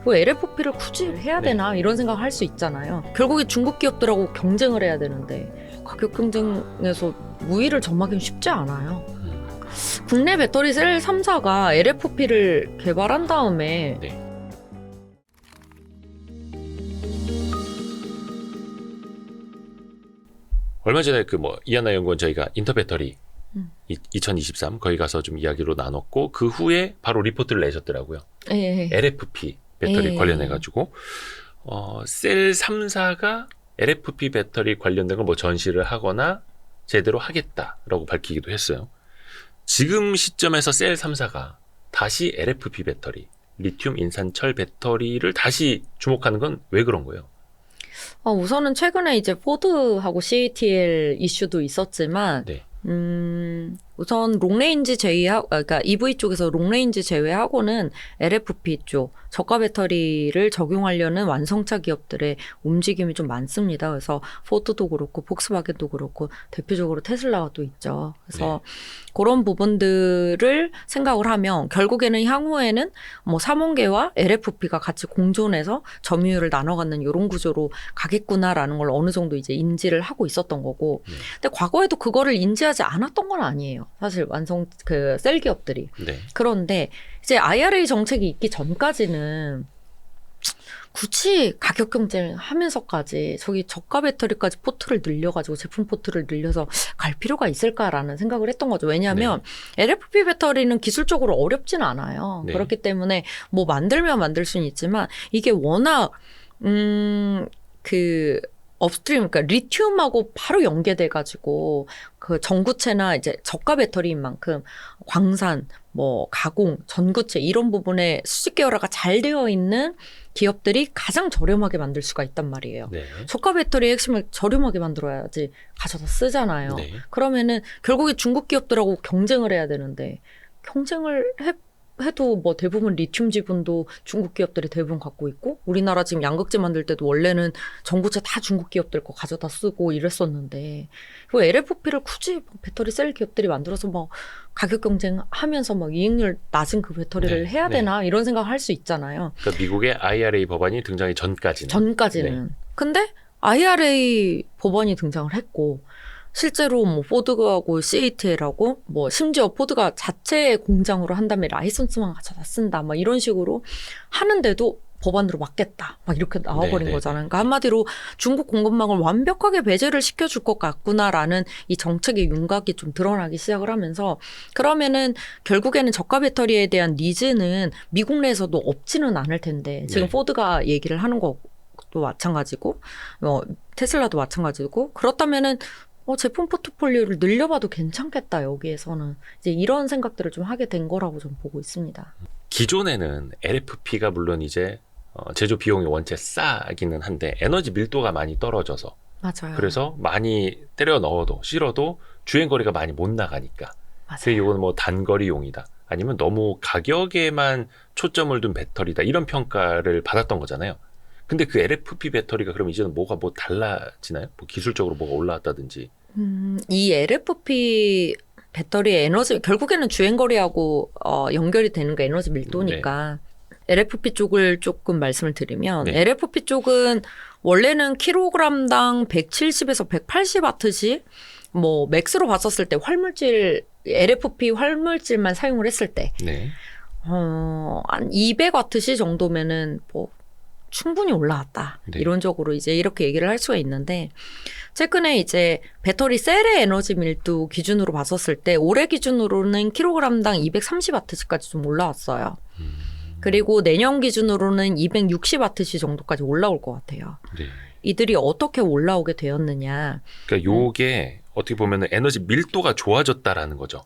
뭐 LFP를 굳이 해야 되나 이런 생각을 할 수 있잖아요. 결국에 중국 기업들하고 경쟁을 해야 되는데 가격 경쟁에서 우위를 점하기는 쉽지 않아요. 국내 배터리 셀 3사가 LFP를 개발한 다음에 네. 얼마 전에 그 뭐 이하나 연구원 저희가 인터배터리 2023 거기 가서 좀 이야기로 나눴고 그 후에 바로 리포트를 내셨더라고요. 예. LFP 배터리 예. 관련해 가지고 셀 3사가 LFP 배터리 관련된 걸 뭐 전시를 하거나 제대로 하겠다라고 밝히기도 했어요. 지금 시점에서 셀 3사가 다시 LFP 배터리, 리튬 인산철 배터리를 다시 주목하는 건 왜 그런 거예요? 우선은 최근에 이제 포드하고 CATL 이슈도 있었지만, 네. 우선 롱레인지 그러니까 EV 쪽에서 롱레인지 제외하고는 LFP 쪽 저가 배터리를 적용하려는 완성차 기업들의 움직임이 좀 많습니다. 그래서 포드도 그렇고 폭스바겐도 그렇고 대표적으로 테슬라가 또 있죠. 그래서 그런 부분들을 생각을 하면 결국에는 향후에는 뭐 삼원계와 LFP가 같이 공존해서 점유율을 나눠 갖는 이런 구조로 가겠구나라는 걸 어느 정도 이제 인지를 하고 있었던 거고. 근데 과거에도 그거를 인지하지 않았던 건 아니에요. 사실 셀 기업들이. 네. 그런데 이제 IRA 정책이 있기 전까지는 굳이 가격 경쟁하면서까지 저기 저가 배터리까지 포트를 늘려가지고 제품 포트를 늘려서 갈 필요가 있을까라는 생각을 했던 거죠. 왜냐하면 LFP 배터리는 기술적으로 어렵진 않아요. 네. 그렇기 때문에 뭐 만들면 만들 수는 있지만 이게 워낙 업스트림, 그러니까 리튬하고 바로 연계돼가지고 그 전구체나 이제 저가 배터리인 만큼 광산, 뭐 가공, 전구체 이런 부분에 수직 계열화가 잘 되어 있는 기업들이 가장 저렴하게 만들 수가 있단 말이에요. 네. 저가 배터리의 핵심을 저렴하게 만들어야지 가져다 쓰잖아요. 네. 그러면은 결국에 중국 기업들하고 경쟁을 해야 되는데 경쟁을 해도 뭐 대부분 리튬 지분도 중국 기업들이 대부분 갖고 있고 우리나라 지금 양극재 만들 때도 원래는 전구체 다 중국 기업들 거 가져다 쓰고 이랬었는데 그 LFP를 굳이 배터리 셀 기업들이 만들어서 뭐 가격 경쟁하면서 막 이익률 낮은 그 배터리를 해야 되나 이런 생각을 할 수 있잖아요. 그러니까 미국의 IRA 법안이 등장하기 전까지는. 전까지는. 근데 IRA 법안이 등장을 했고 실제로 뭐 포드하고 CATL하고 뭐 심지어 포드가 자체 공장으로 한 다음에 라이선스만 가져다 쓴다 막 이런 식으로 하는데도 법안으로 막겠다 막 이렇게 나와버린 거잖아요. 그러니까 한마디로 중국 공급망을 완벽하게 배제를 시켜줄 것 같구나라는 이 정책의 윤곽이 좀 드러나기 시작을 하면서 그러면은 결국에는 저가 배터리에 대한 니즈는 미국 내에서도 없지는 않을 텐데 지금 포드가 얘기를 하는 것도 마찬가지고 테슬라도 마찬가지고 그렇다면은 제품 포트폴리오를 늘려봐도 괜찮겠다 여기에서는 이제 이런 생각들을 좀 하게 된 거라고 좀 보고 있습니다. 기존에는 LFP가 물론 이제 제조 비용이 원체 싸기는 한데 에너지 밀도가 많이 떨어져서 맞아요. 그래서 많이 때려 넣어도 실어도 주행거리가 많이 못 나가니까 그래서 이건 뭐 단거리용이다 아니면 너무 가격에만 초점을 둔 배터리다 이런 평가를 받았던 거잖아요. 근데 그 LFP 배터리가 그럼 이제는 뭐가 뭐 달라지나요? 뭐 기술적으로 뭐가 올라왔다든지. 이 LFP 배터리의 에너지 결국에는 주행거리하고 연결이 되는 게 에너지 밀도니까 LFP 쪽을 조금 말씀을 드리면 LFP 쪽은 원래는 킬로그램당 170에서 180와트씩 뭐 맥스로 봤었을 때 LFP 활물질만 사용을 했을 때 한 200와트씩 정도면은 뭐 충분히 올라왔다. 이론적으로 이제 이렇게 얘기를 할 수가 있는데 최근에 이제 배터리 셀의 에너지 밀도 기준으로 봤었을 때 올해 기준으로는 킬로그램당 230와트까지 좀 올라왔어요. 그리고 내년 기준으로는 260와트 정도까지 올라올 것 같아요. 이들이 어떻게 올라오게 되었느냐. 그러니까 요게 어떻게 보면 에너지 밀도가 좋아졌다라는 거죠.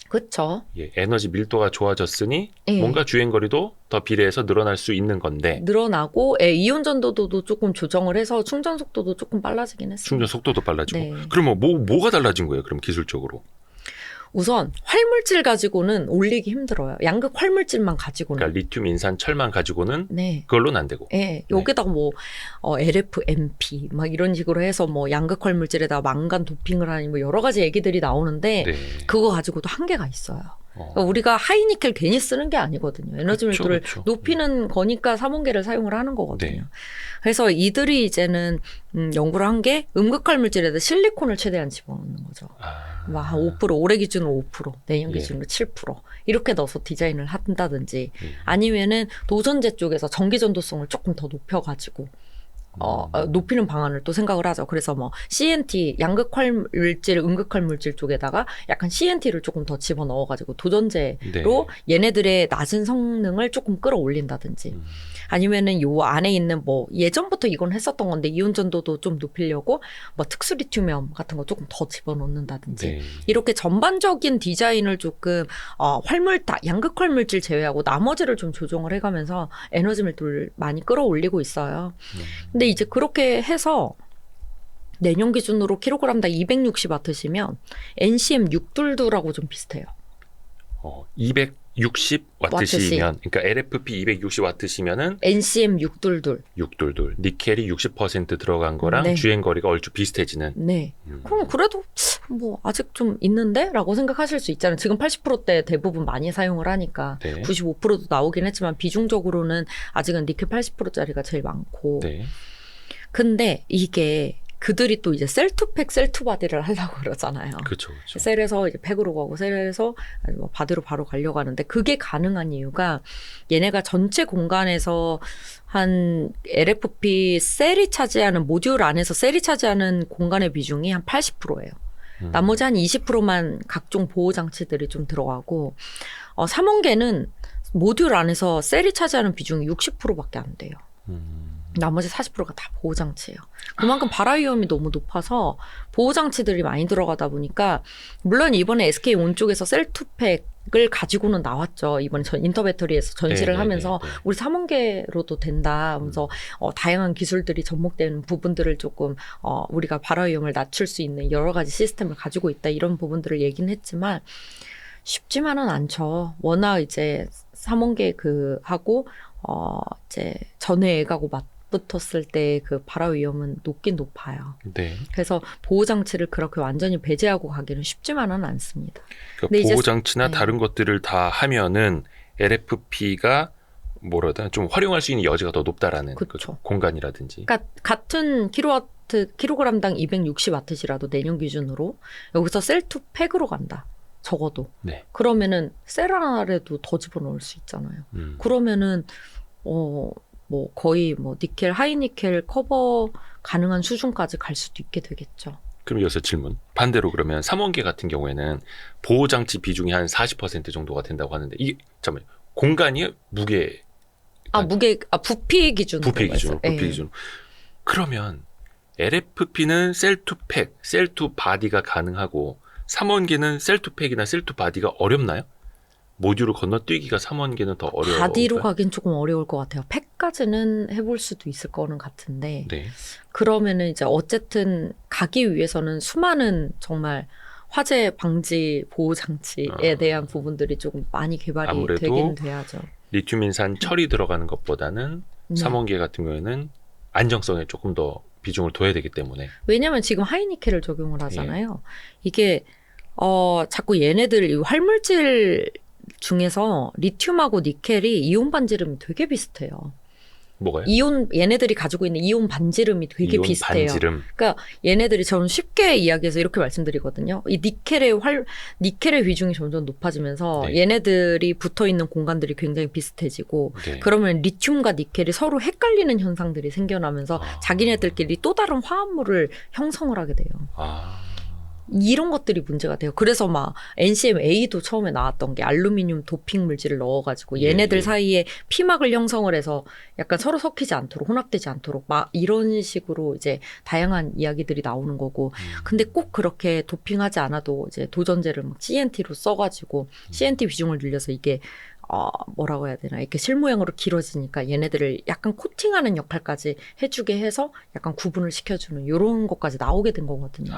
그렇죠. 에너지 밀도가 좋아졌으니 뭔가 주행거리도 더 비례해서 늘어날 수 있는 건데 늘어나고 이온 전도도 조금 조정을 해서 충전 속도도 조금 빨라지긴 했어요. 충전 속도도 빨라지고. 그러면 뭐가 달라진 거예요? 그럼 기술적으로? 우선 활물질 가지고는 올리기 힘들어요. 양극 활물질만 가지고는. 그러니까 리튬, 인산, 철만 가지고는 그걸로는 안 되고. 여기다가 뭐 LFMP 막 이런 식으로 해서 뭐 양극 활물질에다 망간 도핑을 하니 뭐 여러 가지 얘기들이 나오는데 그거 가지고도 한계가 있어요. 그러니까 우리가 하이니켈 괜히 쓰는 게 아니거든요. 에너지 그쵸, 밀도를 그쵸. 높이는 거니까 삼원계를 사용을 하는 거거든요. 네. 그래서 이들이 이제는 연구를 한 게 음극할 물질에다 실리콘을 최대한 집어넣는 거죠. 한 5%, 올해 기준으로 5%, 내년 예. 기준으로 7% 이렇게 넣어서 디자인을 한다든지 예. 아니면은 도전제 쪽에서 전기 전도성을 조금 더 높여가지고 높이는 방안을 또 생각을 하죠. 그래서 뭐 CNT 양극할 물질, 음극할 물질 쪽에다가 약간 CNT를 조금 더 집어 넣어가지고 도전제로 네. 얘네들의 낮은 성능을 조금 끌어올린다든지 아니면은 요 안에 있는 뭐 예전부터 이건 했었던 건데 이온 전도도 좀 높이려고 뭐 특수 리튬이엄 같은 거 조금 더 집어 넣는다든지 네. 이렇게 전반적인 디자인을 조금 양극할 물질 제외하고 나머지를 좀 조정을 해가면서 에너지 밀도를 많이 끌어올리고 있어요. 근데 이제 그렇게 해서 내년 기준으로 킬로그램당 260와트시면 NCM 622하고 좀 비슷해요. 260와트시면 그러니까 LFP 260와트시면은 NCM 622. 622 니켈이 60% 들어간 거랑 네. 주행 거리가 얼추 비슷해지는. 네. 그럼 그래도 뭐 아직 좀 있는데? 라고 생각하실 수 있잖아요. 지금 80%대 대부분 많이 사용을 하니까 네. 95%도 나오긴 했지만 비중적으로는 아직은 니켈 80%짜리가 제일 많고. 네. 근데 이게 그들이 또 이제 셀투팩, 셀투바디를 하려고 그러잖아요. 그렇죠. 그렇죠. 셀에서 이제 팩으로 가고 셀에서 뭐 바디로 바로 가려고 하는데 그게 가능한 이유가 얘네가 전체 공간에서 한 LFP 셀이 차지하는 모듈 안에서 셀이 차지하는 공간의 비중이 한 80%예요. 나머지 한 20%만 각종 보호 장치들이 좀 들어가고 3원계는 모듈 안에서 셀이 차지하는 비중이 60%밖에 안 돼요. 나머지 40%가 다 보호장치예요. 그만큼 발화 위험이 너무 높아서 보호장치들이 많이 들어가다 보니까 물론 이번에 SK온 쪽에서 셀투팩을 가지고는 나왔죠. 이번에 인터배터리에서 전시를 하면서 우리 3원계로도 된다 하면서 다양한 기술들이 접목되는 부분들을 조금 우리가 발화 위험을 낮출 수 있는 여러 가지 시스템을 가지고 있다 이런 부분들을 얘기는 했지만 쉽지만은 않죠. 워낙 이제 3원계 하고 이제 전해액하고 맞붙었을 때 그 발화 위험은 높긴 높아요. 네. 그래서 보호 장치를 그렇게 완전히 배제하고 가기는 쉽지만은 않습니다. 그러니까 보호 장치나 네. 다른 것들을 다 하면은 LFP가 뭐라든 좀 활용할 수 있는 여지가 더 높다라는 그 공간이라든지. 그러니까 같은 킬로그램당 260와트시라도 내년 기준으로 여기서 셀투팩으로 간다. 적어도. 네. 그러면은 셀 하나라도 더 집어넣을 수 있잖아요. 그러면은 뭐 거의 뭐 니켈, 하이니켈 커버 가능한 수준까지 갈 수도 있게 되겠죠. 그럼 여기서 질문. 반대로 그러면 3원계 같은 경우에는 보호장치 비중이 한 40% 정도가 된다고 하는데 이게 잠깐만요. 공간이 무게 부피 기준으로. 부피 기준. 그러면 LFP는 셀투팩, 셀투바디가 가능하고 3원계는 셀투팩이나 셀투바디가 어렵나요? 모듈을 건너뛰기가 3원계는 더 어려워요. 바디로 가긴 조금 어려울 것 같아요. 팩까지는 해볼 수도 있을 거는 같은데. 네. 그러면은 이제 어쨌든 가기 위해서는 수많은 정말 화재 방지 보호 장치에 대한 부분들이 조금 많이 개발이 되긴 돼야죠. 리튬인산 철이 들어가는 것보다는 3원계 같은 경우에는 안정성에 조금 더 비중을 둬야 되기 때문에. 왜냐하면 지금 하이니켈을 적용을 하잖아요. 이게 자꾸 얘네들 이 활물질 중에서 리튬하고 니켈이 이온 반지름이 되게 비슷해요. 뭐가요? 얘네들이 가지고 있는 이온 반지름이 되게 이온 비슷해요. 반지름. 그러니까 얘네들이 저는 쉽게 이야기해서 이렇게 말씀드리거든요. 이 니켈의 비중이 점점 높아지면서 네. 얘네들이 붙어 있는 공간들이 굉장히 비슷해지고 네. 그러면 리튬과 니켈이 서로 헷갈리는 현상들이 생겨나면서 자기네들끼리 또 다른 화합물을 형성을 하게 돼요. 이런 것들이 문제가 돼요. 그래서 막 NCMA도 처음에 나왔던 게 알루미늄 도핑 물질을 넣어가지고 얘네들 사이에 피막을 형성을 해서 약간 서로 섞이지 않도록 혼합되지 않도록 막 이런 식으로 이제 다양한 이야기들이 나오는 거고. 근데 꼭 그렇게 도핑하지 않아도 이제 도전제를 막 CNT로 써가지고 CNT 비중을 늘려서 이게 뭐라고 해야 되나 이렇게 실모양으로 길어지니까 얘네들을 약간 코팅하는 역할까지 해주게 해서 약간 구분을 시켜주는 이런 것까지 나오게 된 거거든요.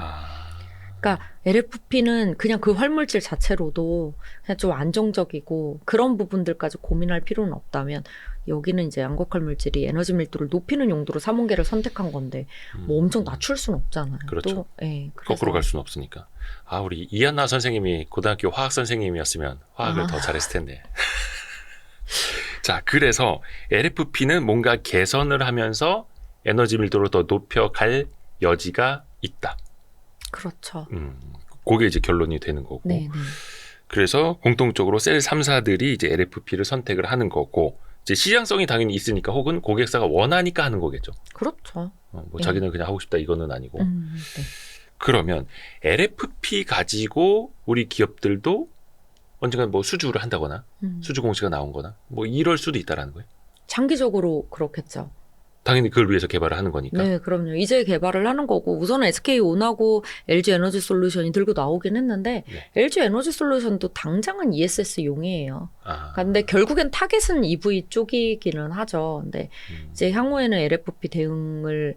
그러니까 LFP는 그냥 그 활물질 자체로도 그냥 좀 안정적이고 그런 부분들까지 고민할 필요는 없다면 여기는 이제 양극화 물질이 에너지 밀도를 높이는 용도로 삼원계를 선택한 건데 뭐 엄청 낮출 수는 없잖아요. 그렇죠. 또, 예, 거꾸로 갈 수는 없으니까. 아, 우리 이한나 선생님이 고등학교 화학 선생님이었으면 화학을 더 잘했을 텐데. 자, 그래서 LFP는 뭔가 개선을 하면서 에너지 밀도를 더 높여갈 여지가 있다. 그렇죠. 그게 이제 결론이 되는 거고. 네, 네. 그래서 공통적으로 셀 3사들이 이제 LFP를 선택을 하는 거고, 이제 시장성이 당연히 있으니까 혹은 고객사가 원하니까 하는 거겠죠. 그렇죠. 뭐 네. 자기는 그냥 하고 싶다 이거는 아니고. 네. 그러면 LFP 가지고 우리 기업들도 언젠가 뭐 수주를 한다거나 수주 공시가 나온거나 뭐 이럴 수도 있다라는 거예요. 장기적으로 그렇겠죠. 당연히 그걸 위해서 개발을 하는 거니까. 네, 그럼요. 이제 개발을 하는 거고 우선은 SK온하고 LG 에너지 솔루션이 들고 나오긴 했는데 네. LG 에너지 솔루션도 당장은 ESS용이에요. 아. 근데 결국엔 타겟은 EV 쪽이기는 하죠. 근데 이제 향후에는 LFP 대응을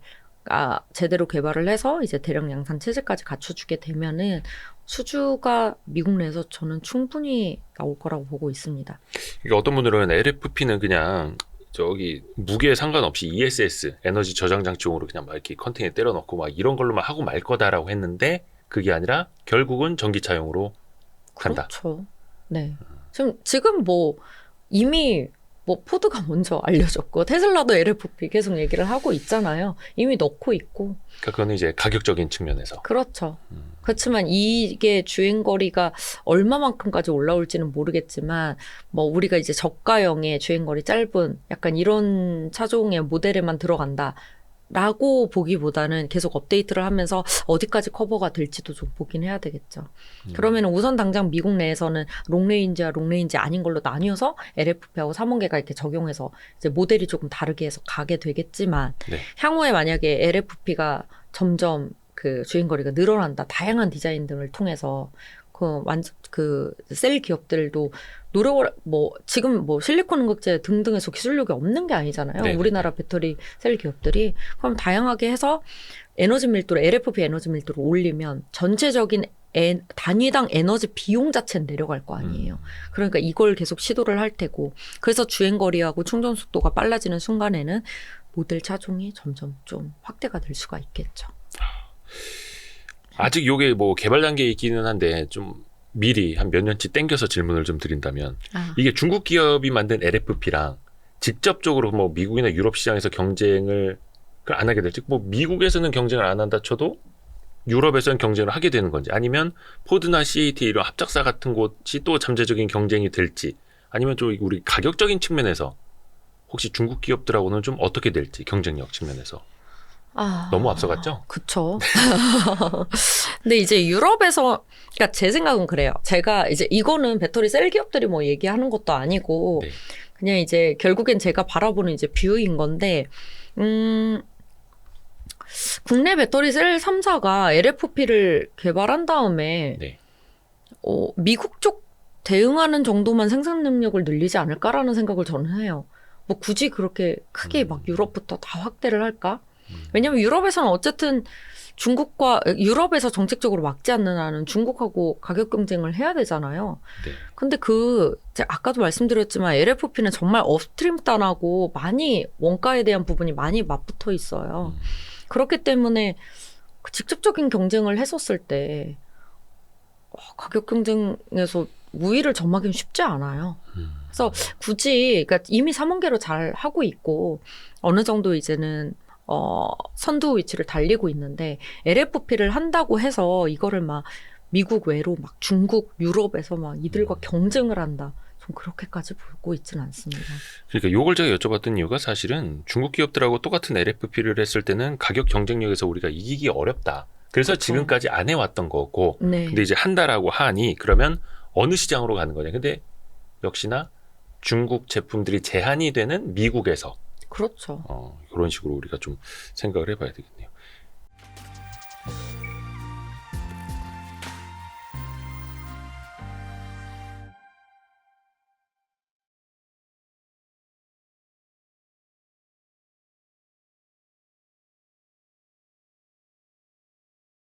제대로 개발을 해서 이제 대량 양산 체제까지 갖춰주게 되면은 수주가 미국 내에서 저는 충분히 나올 거라고 보고 있습니다. 그러니까 어떤 분들은 LFP는 그냥 저기 무게에 상관없이 ESS 에너지 저장 장치용으로 그냥 막 이렇게 컨테이너에 때려 넣고 막 이런 걸로만 하고 말 거다라고 했는데 그게 아니라 결국은 전기차용으로 간다. 그렇죠. 네. 지금 뭐 이미 뭐 포드가 먼저 알려줬고 테슬라도 LFP 계속 얘기를 하고 있잖아요. 이미 넣고 있고. 그러니까 그거는 이제 가격적인 측면에서. 그렇죠. 그렇지만 이게 주행거리가 얼마만큼까지 올라올지는 모르겠지만 뭐 우리가 이제 저가형의 주행거리 짧은 약간 이런 차종의 모델에만 들어간다. 라고 보기보다는 계속 업데이트를 하면서 어디까지 커버가 될지도 좀 보긴 해야 되겠죠. 그러면 우선 당장 미국 내에서는 롱레인지와 롱레인지 아닌 걸로 나뉘어서 LFP하고 3원계가 이렇게 적용해서 이제 모델이 조금 다르게 해서 가게 되겠지만 네. 향후에 만약에 LFP가 점점 그 주행거리가 늘어난다. 다양한 디자인 등을 통해서 그 셀 기업들도 노력을 지금 실리콘 응급제 등등에서 기술력이 없는 게 아니잖아요. 네네. 우리나라 배터리 셀 기업들이 그럼 다양하게 해서 에너지 밀도를 LFP 에너지 밀도를 올리면 전체적인 단위당 에너지 비용 자체는 내려갈 거 아니에요. 그러니까 이걸 계속 시도를 할 테고 그래서 주행거리하고 충전 속도가 빨라지는 순간에는 모델 차종이 점점 좀 확대가 될 수가 있겠죠. 아직 요게 뭐 개발 단계에 있기는 한데 좀 미리 한 몇 년치 땡겨서 질문을 좀 드린다면 이게 중국 기업이 만든 LFP랑 직접적으로 뭐 미국이나 유럽 시장에서 경쟁을 안 하게 될지 뭐 미국에서는 경쟁을 안 한다 쳐도 유럽에서는 경쟁을 하게 되는 건지 아니면 포드나 CAT 이런 합작사 같은 곳이 또 잠재적인 경쟁이 될지 아니면 좀 우리 가격적인 측면에서 혹시 중국 기업들하고는 좀 어떻게 될지 경쟁력 측면에서 너무 앞서갔죠? 그쵸. 근데 이제 유럽에서, 그러니까 제 생각은 그래요. 제가 이제 이거는 배터리 셀 기업들이 뭐 얘기하는 것도 아니고, 네. 그냥 이제 결국엔 제가 바라보는 이제 뷰인 건데, 국내 배터리 셀 3사가 LFP를 개발한 다음에, 네. 미국 쪽 대응하는 정도만 생산 능력을 늘리지 않을까라는 생각을 저는 해요. 뭐 굳이 그렇게 크게 막 유럽부터 다 확대를 할까? 왜냐면 유럽에서는 어쨌든 유럽에서 정책적으로 막지 않는 한은 중국하고 가격 경쟁을 해야 되잖아요. 네. 근데 제가 아까도 말씀드렸지만 LFP는 정말 업스트림 단하고 많이 원가에 대한 부분이 많이 맞붙어 있어요. 그렇기 때문에 직접적인 경쟁을 했었을 때 가격 경쟁에서 우위를 점하기는 쉽지 않아요. 그래서 굳이 그러니까 이미 3원계로 잘 하고 있고 어느 정도 이제는 선두 위치를 달리고 있는데 LFP를 한다고 해서 이거를 막 미국 외로 막 중국, 유럽에서 막 이들과 경쟁을 한다. 좀 그렇게까지 보고 있지는 않습니다. 그러니까 요걸 제가 여쭤봤던 이유가 사실은 중국 기업들하고 똑같은 LFP를 했을 때는 가격 경쟁력에서 우리가 이기기 어렵다. 그래서 그렇죠. 지금까지 안 해왔던 거고 네. 근데 이제 한다라고 하니 그러면 어느 시장으로 가는 거냐. 근데 역시나 중국 제품들이 제한이 되는 미국에서 그렇죠. 이런 식으로 우리가 좀 생각을 해봐야 되겠네요.